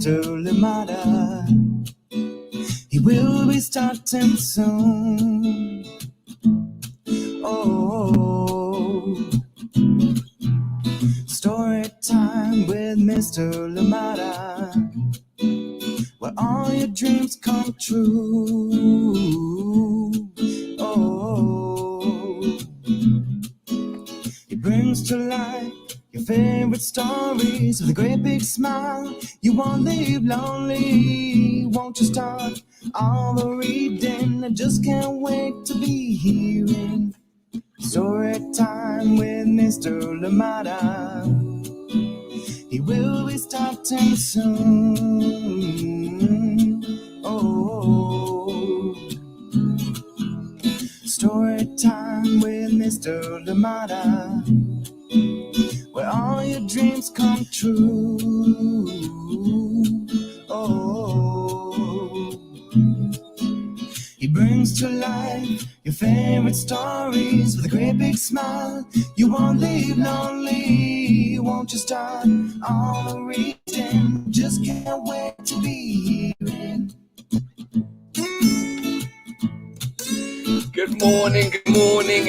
Mr. Lamada. He will be starting soon. Oh, story time with Mr. Lamada, where all your dreams come true. Oh, he brings to life your favorite stories with a great big smile. You won't leave lonely, won't you start all the reading? I just can't wait to be hearing story time with Mr. Lamada. He will be starting soon. Oh, story time with Mr. Lamada, where all your dreams come true. Oh, he brings to life your favorite stories with a great big smile. You won't leave lonely, won't you start all the reading? Just can't wait to be hearing. Good morning,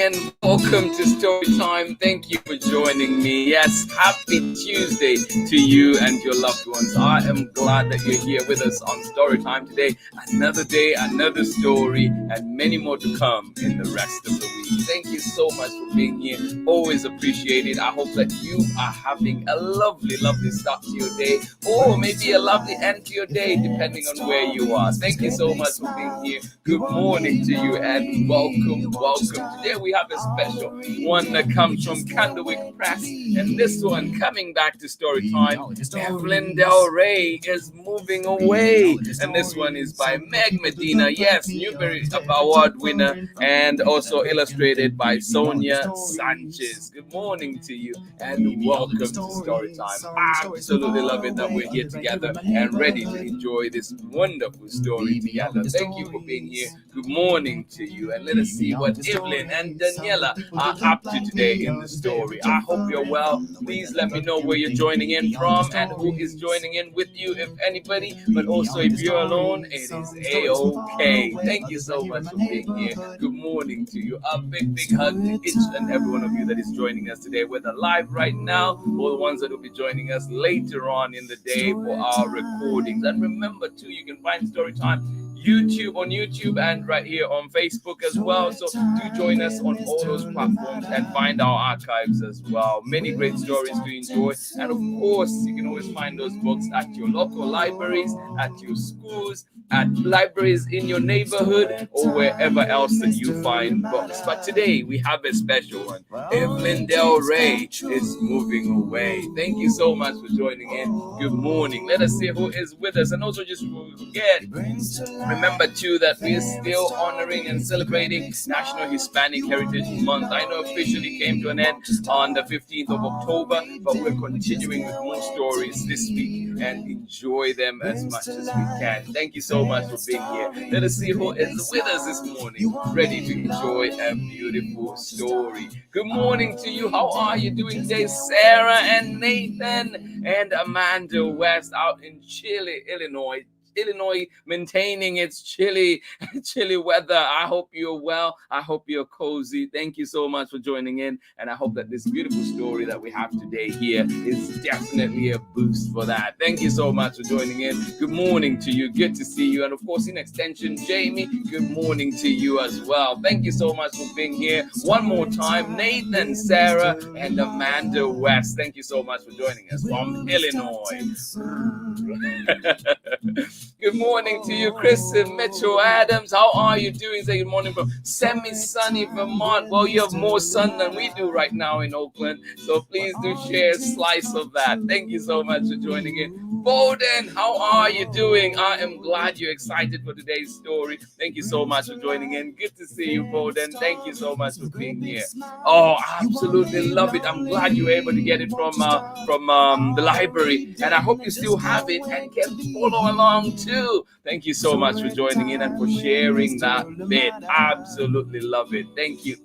and welcome to Storytime. Thank you for joining me. Yes, happy Tuesday to you and your loved ones. I am glad that you're here with us on Storytime today. Another day, another story, and many more to come in the rest of the week. Thank you so much for being here. Always appreciate it. I hope that you are having a lovely start to your day, or maybe a lovely end to your day, depending on where you are. Thank you so much for being here. Good morning to you, and welcome. Today we have a special one that comes from Candlewick Press, and this one coming back to Storytime. Evelyn and REY is moving away, and this one is by Medina. Yes, Newbery Award winner, and also illustrated by Sonia Sanchez. Good morning to you, and welcome to Storytime. I absolutely love it that we're here together and ready to enjoy this wonderful story together. Thank you for being here. Good morning to you, and let us see what Evelyn and Daniela are up to today in the story. I hope you're well. Please let me know where you're joining in from and who is joining in with you, if anybody. But also, if you're alone, it is A-OK. Thank you so much for being here. Good morning to you. A big hug to each and every one of you that is joining us today, whether live right now or the ones that will be joining us later on in the day for our recordings. And remember, too, you can find Storytime on YouTube and right here on Facebook as well. So do join us on all those platforms and find our archives as well. Many great stories to enjoy. And of course, you can always find those books at your local libraries, at your schools, at libraries in your neighborhood, or wherever else that you find books. But today we have a special one. Evelyn and REY is moving away. Thank you so much for joining in. Good morning. Let us see who is with us. And also, just before we forget, remember too that we are still honoring and celebrating National Hispanic Heritage Month. I know officially came to an end on the 15th of October, but we're continuing with more stories this week and enjoy them as much as we can. Thank you so much for being here. Let us see who is with us this morning, ready to enjoy a beautiful story. Good morning to you. How are you doing today? Sarah and Nathan and Amanda West out in Chile, Illinois, maintaining its chilly weather. I hope you're well. I hope you're cozy. Thank you so much for joining in, and I hope that this beautiful story that we have today here is definitely a boost for that. Thank you so much for joining in. Good morning to you. Good to see you. And of course, in extension, Jamie, good morning to you as well. Thank you so much for being here. One more time, Nathan, Sarah, and Amanda West. Thank you so much for joining us from Illinois. Good morning to you, Chris and Mitchell Adams. How are you doing? Say good morning from semi-sunny Vermont. Well, you have more sun than we do right now in Oakland, so please do share a slice of that. Thank you so much for joining in. Bowden, how are you doing? I am glad you're excited for today's story. Thank you so much for joining in. Good to see you, Bowden. Thank you so much for being here. Oh, I absolutely love it. I'm glad you were able to get it from the library, and I hope you still have it and can follow along too. Thank you so much for joining in and for sharing that bit. Absolutely love it. Thank you.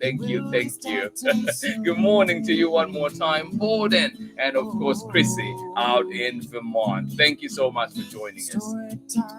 Good morning to you one more time, Bowden, and of course Chrissy out in Vermont. everyone. Thank you so much for joining us.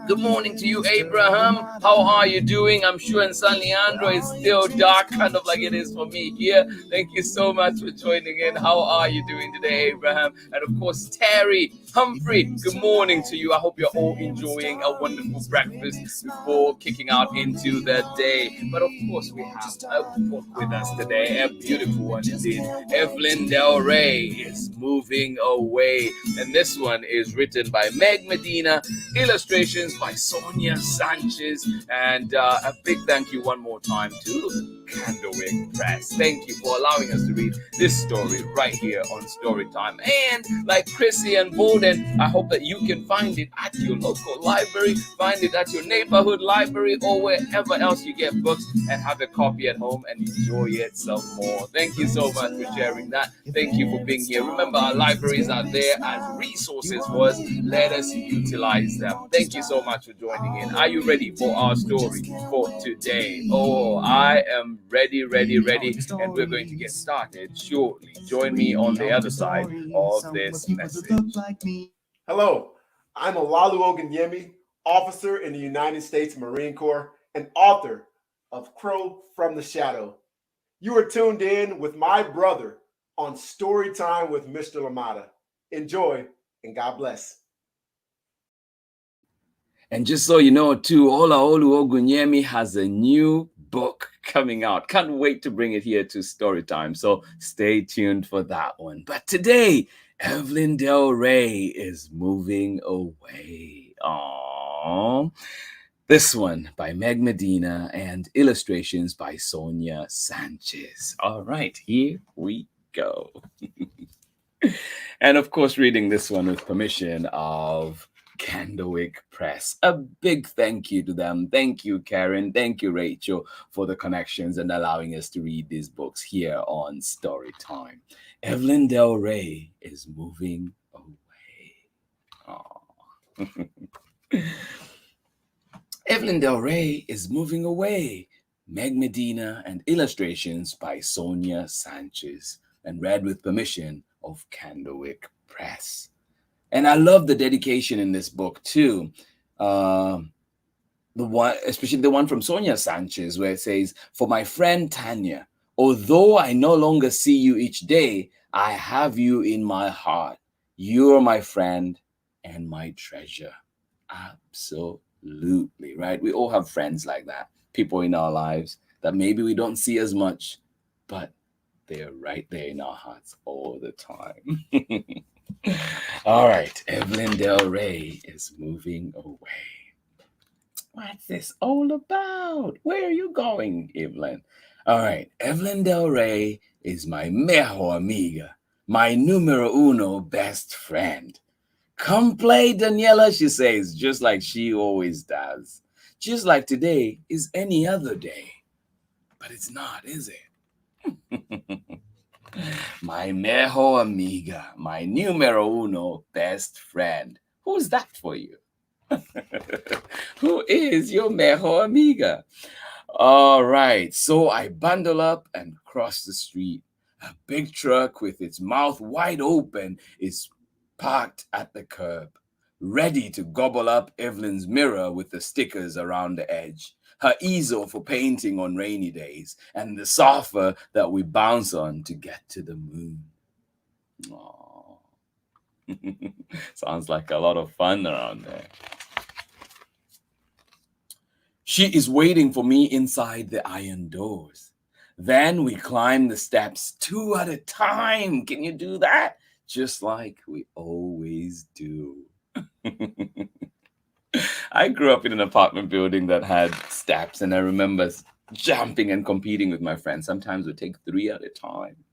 Good morning to you, Abraham. How are you doing? I'm sure in San Leandro it's still dark, kind of like it is for me here. Thank you so much for joining in. How are you doing today, Abraham? And of course, Terry, Humphrey, good morning to you. I hope you're all enjoying a wonderful breakfast before kicking out into the day. But of course, we have a book with us today, a beautiful one indeed. Evelyn Del Rey is Moving Away. And this one is written by Medina, illustrations by Sonia Sanchez, and a big thank you one more time to Candlewick Press. Thank you for allowing us to read this story right here on Storytime. And like Chrissy and Borden, I hope that you can find it at your local library, find it at your neighborhood library, or wherever else you get books, and have a copy at home and enjoy it some more. Thank you so much for sharing that. Thank you for being here. Remember, our libraries are there as resources for us. Let us utilize them. Thank you so much for joining in. Are you ready for our story for today? Oh, I am ready, and we're going to get started shortly. Join me on the other side of this message. Hello, I'm Olalu Oganyemi, officer in the United States Marine Corps and author of Crow from the Shadow. You are tuned in with my brother on Storytime with Mr. Lamada. Enjoy and God bless. And just so you know, too, Olaolu Ogunyemi has a new book coming out. Can't wait to bring it here to Storytime. So stay tuned for that one. But today, Evelyn Del Rey is moving away. Aww. This one by Meg Medina and illustrations by Sonia Sanchez. All right, here we go. And of course, reading this one with permission of Candlewick Press. A big thank you to them. Thank you, Karen. Thank you, Rachel, for the connections and allowing us to read these books here on Storytime. Evelyn Del Rey is moving away. Evelyn Del Rey is moving away. Meg Medina and illustrations by Sonia Sanchez, and read with permission of Candlewick Press. And I love the dedication in this book too. The one, especially the one from Sonia Sanchez, where it says, "For my friend Tanya, although I no longer see you each day, I have you in my heart. You're my friend and my treasure." Absolutely, right? We all have friends like that, people in our lives that maybe we don't see as much, but they're right there in our hearts all the time. All right, Evelyn Del Rey is moving away. What's this all about? Where are you going, Evelyn? All right, Evelyn Del Rey is my mejor amiga, my numero uno best friend. Come play, Daniela, she says, just like she always does. Just like today is any other day. But it's not, is it? My mejor amiga, my numero uno best friend. Who's that for you? Who is your mejor amiga? All right, so I bundle up and cross the street. A big truck with its mouth wide open is parked at the curb, ready to gobble up Evelyn's mirror with the stickers around the edge, her easel for painting on rainy days, and the sofa that we bounce on to get to the moon. Aww. Sounds like a lot of fun around there. She is waiting for me inside the iron doors. Then we climb the steps 2 at a time. Can you do that? Just like we always do. I grew up in an apartment building that had steps, and I remember jumping and competing with my friends. Sometimes we take 3 at a time.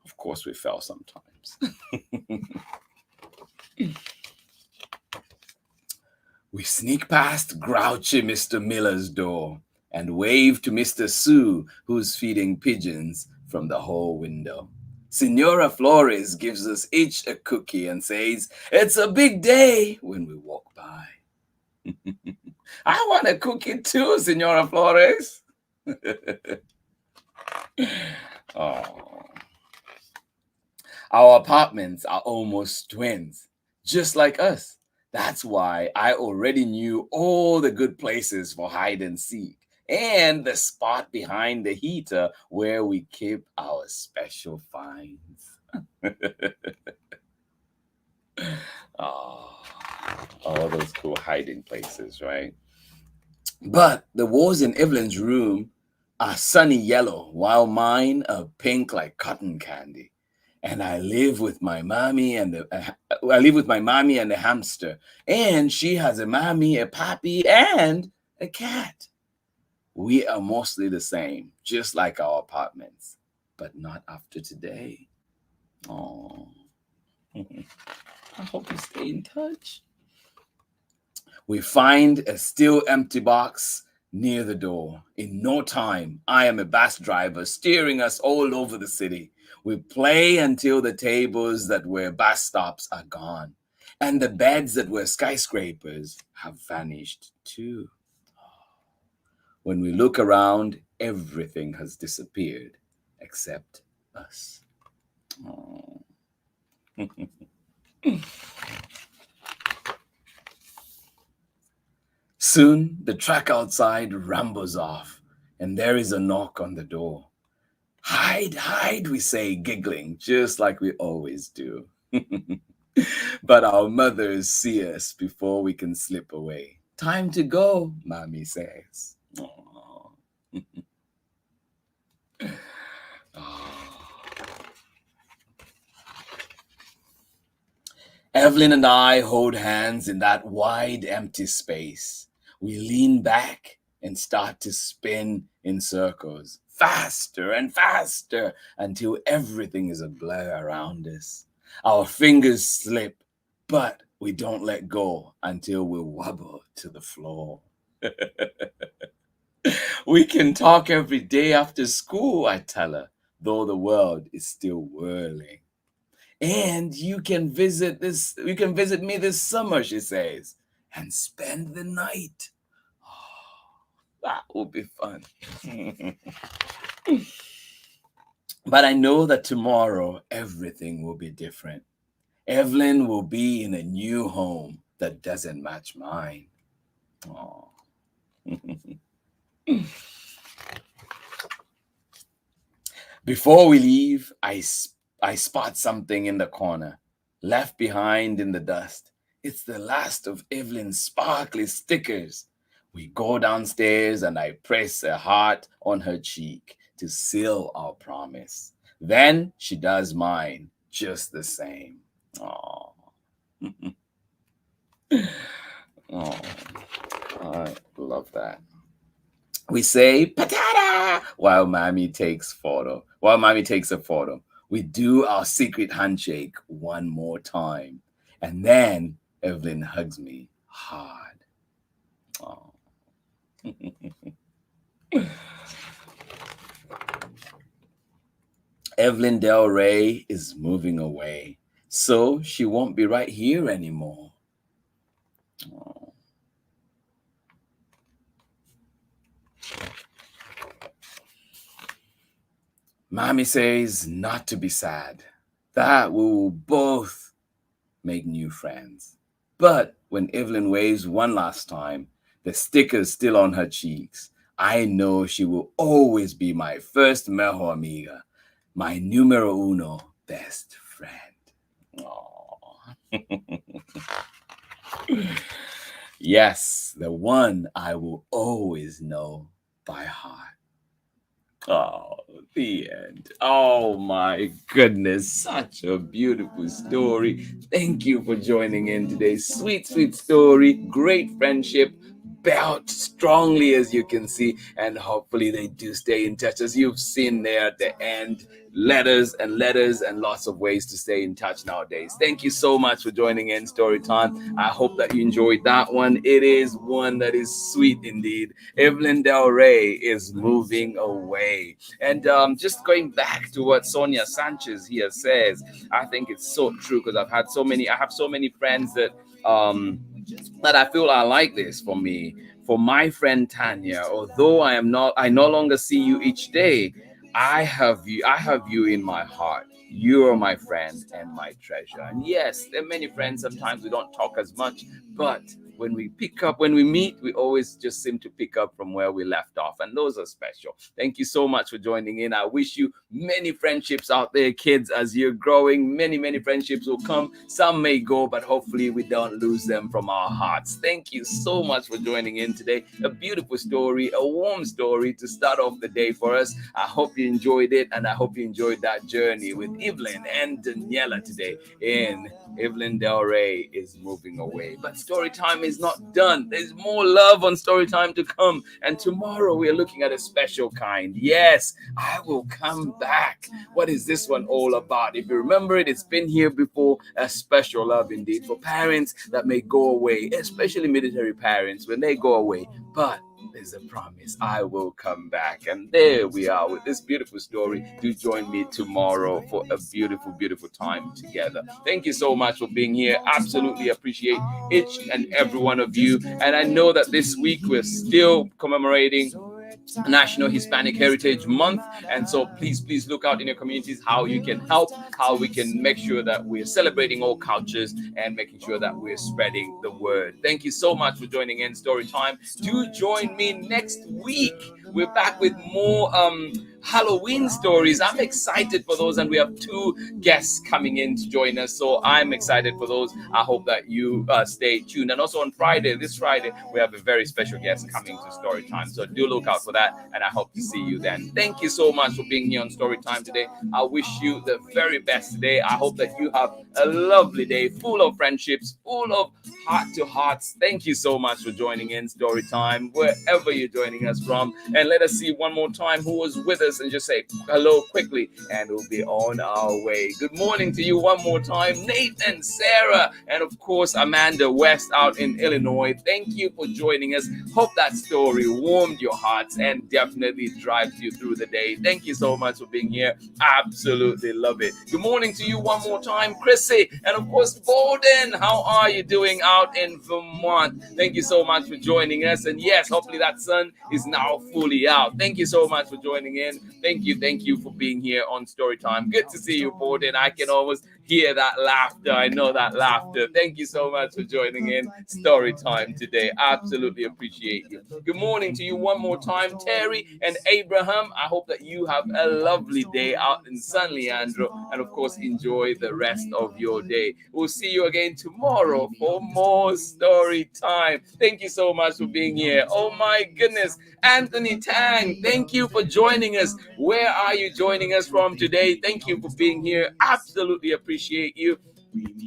Of course, we fell sometimes. We sneak past grouchy Mr. Miller's door and wave to Mr. Sue, who's feeding pigeons from the hall window. Senora Flores gives us each a cookie and says, "It's a big day," when we walk by. I want a cookie too, Senora Flores. Oh. Our apartments are almost twins. just like us. That's why I already knew all the good places for hide and seek and the spot behind the heater where we keep our special finds. Oh, all those cool hiding places, right? But the walls in Evelyn's room are sunny yellow, while mine are pink like cotton candy. And I live with my mommy and the hamster, and she has a mommy, a pappy, and a cat. We are mostly the same, just like our apartments, but not after today. Oh, I hope you stay in touch. We find a still empty box near the door. In no time, I am a bus driver steering us all over the city. We play until the tables that were bus stops are gone, and the beds that were skyscrapers have vanished too. When we look around, everything has disappeared except us. Oh. Soon, the truck outside rumbles off, and there is a knock on the door. Hide, hide, we say, giggling, just like we always do. But our mothers see us before we can slip away. Time to go, Mommy says. Aww. Evelyn and I hold hands in that wide, empty space. We lean back and start to spin in circles, faster and faster, until everything is a blur around us. Our fingers slip, but we don't let go until we wobble to the floor. We can talk every day after school, I tell her, though the world is still whirling. And you can visit me this summer, she says, and spend the night. Oh, that will be fun. But I know that tomorrow everything will be different. Evelyn will be in a new home that doesn't match mine. Oh. Before we leave, I spot something in the corner, left behind in the dust. It's the last of Evelyn's sparkly stickers. We go downstairs and I press a heart on her cheek to seal our promise. Then she does mine just the same. Oh. Oh, I love that. We say patata while Mommy takes a photo. We do our secret handshake one more time, and then Evelyn hugs me hard. Oh. Evelyn Del Rey is moving away, so she won't be right here anymore. Oh. Mommy says not to be sad, that we will both make new friends. But when Evelyn waves one last time, the stickers still on her cheeks, I know she will always be my first mejor amiga, my numero uno best friend. Yes, the one I will always know by heart. Oh, the end. Oh my goodness, such a beautiful story. Thank you for joining in today. Sweet, sweet story, great friendship, built strongly as you can see, and hopefully they do stay in touch as you've seen there at the end. Letters and lots of ways to stay in touch nowadays. Thank you so much for joining in Story Time. I hope that you enjoyed that one. It is one that is sweet indeed. Evelyn Del Rey is moving away. And just going back to what Sonia Sanchez here says, I think it's so true because I have so many friends that I feel are like this. For me, for my friend Tanya, although I no longer see you each day, I have you in my heart. You are my friend and my treasure. And yes, there are many friends. Sometimes we don't talk as much, but when we meet, we always just seem to pick up from where we left off. And those are special. Thank you so much for joining in. I wish you many friendships out there, kids, as you're growing. Many, many friendships will come. Some may go, but hopefully we don't lose them from our hearts. Thank you so much for joining in today. A beautiful story, a warm story to start off the day for us. I hope you enjoyed it, and I hope you enjoyed that journey with Evelyn and Daniela today in Evelyn REY is moving away. But story time is not done. There's more love on story time to come. And tomorrow we are looking at a special kind. Yes, I will come back. What is this one all about? If you remember it, it's been here before. A special love indeed for parents that may go away, especially military parents when they go away. But there's a promise. I will come back. And there we are with this beautiful story. Do join me tomorrow for a beautiful, beautiful time together. Thank you so much for being here. Absolutely appreciate each and every one of you. And I know that this week we're still commemorating National Hispanic Heritage Month, and so please look out in your communities how you can help, how we can make sure that we're celebrating all cultures and making sure that we're spreading the word. Thank you so much for joining in Story Time. Do join me next week. We're back with more Halloween stories. I'm excited for those, and we have 2 guests coming in to join us, so I'm excited for those. I hope that you stay tuned. And also on this Friday, we have a very special guest coming to Story Time, so do look out for that, and I hope to see you then. Thank you so much for being here on Story Time today. I wish you the very best today. I hope that you have a lovely day full of friendships, full of heart to hearts. Thank you so much for joining in Story Time, wherever you're joining us from. And let us see one more time who was with us, and just say hello quickly, and we'll be on our way. Good morning to you one more time, Nathan, Sarah, and of course Amanda West out in Illinois. Thank you for joining us. Hope that story warmed your hearts and definitely drives you through the day. Thank you so much for being here. Absolutely love it. Good morning to you one more time, Chrissy, and of course Bowden. How are you doing out in Vermont? Thank you so much for joining us. And yes, hopefully that sun is now fully out. Thank you so much for joining in. Thank you for being here on Storytime. Good to see you, Borden. I can almost hear that laughter. I know that laughter. Thank you so much for joining in Storytime today. Absolutely appreciate you. Good morning to you one more time, Terry and Abraham. I hope that you have a lovely day out in San Leandro, and of course enjoy the rest of your day. We'll see you again tomorrow for more Story Time. Thank you so much for being here. Oh my goodness, Anthony Tang, thank you for joining us. Where are you joining us from today? Thank you for being here. Absolutely appreciate you.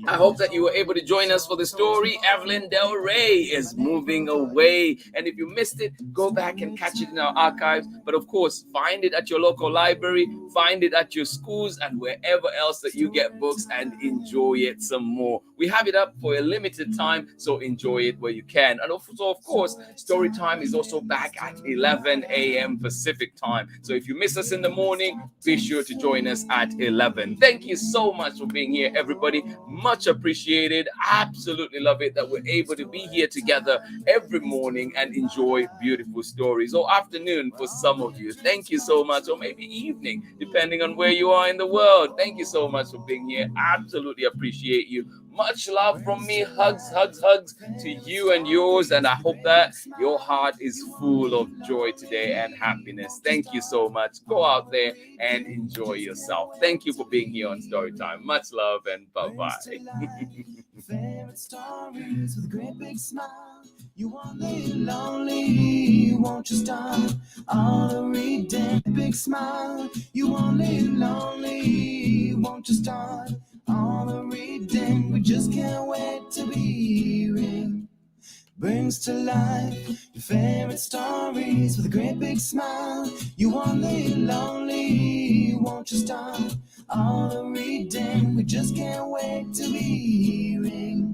I hope that you were able to join us for the story. Evelyn REY is moving away. And if you missed it, go back and catch it in our archives. But of course, find it at your local library, find it at your schools, and wherever else that you get books, and enjoy it some more. We have it up for a limited time, so enjoy it where you can. And also, of course, story time is also back at 11 a.m. Pacific time. So if you miss us in the morning, be sure to join us at 11. Thank you so much for being here, everybody. Much appreciated. Absolutely love it that we're able to be here together every morning and enjoy beautiful stories, or afternoon for some of you. Thank you so much, or maybe evening, depending on where you are in the world. Thank you so much for being here. Absolutely appreciate you. Much love from me. Hugs to you and yours. And I hope that your heart is full of joy today and happiness. Thank you so much. Go out there and enjoy yourself. Thank you for being here on Storytime. Much love and bye-bye. Favorite stories with a great big smile. You won't live lonely, won't you start all the reading? Big smile. You won't live lonely, won't you start all the reading? We just can't wait to be hearing. Brings to life your favorite stories with a great big smile. You won't live lonely, won't you start all the reading? We just can't wait to be hearing.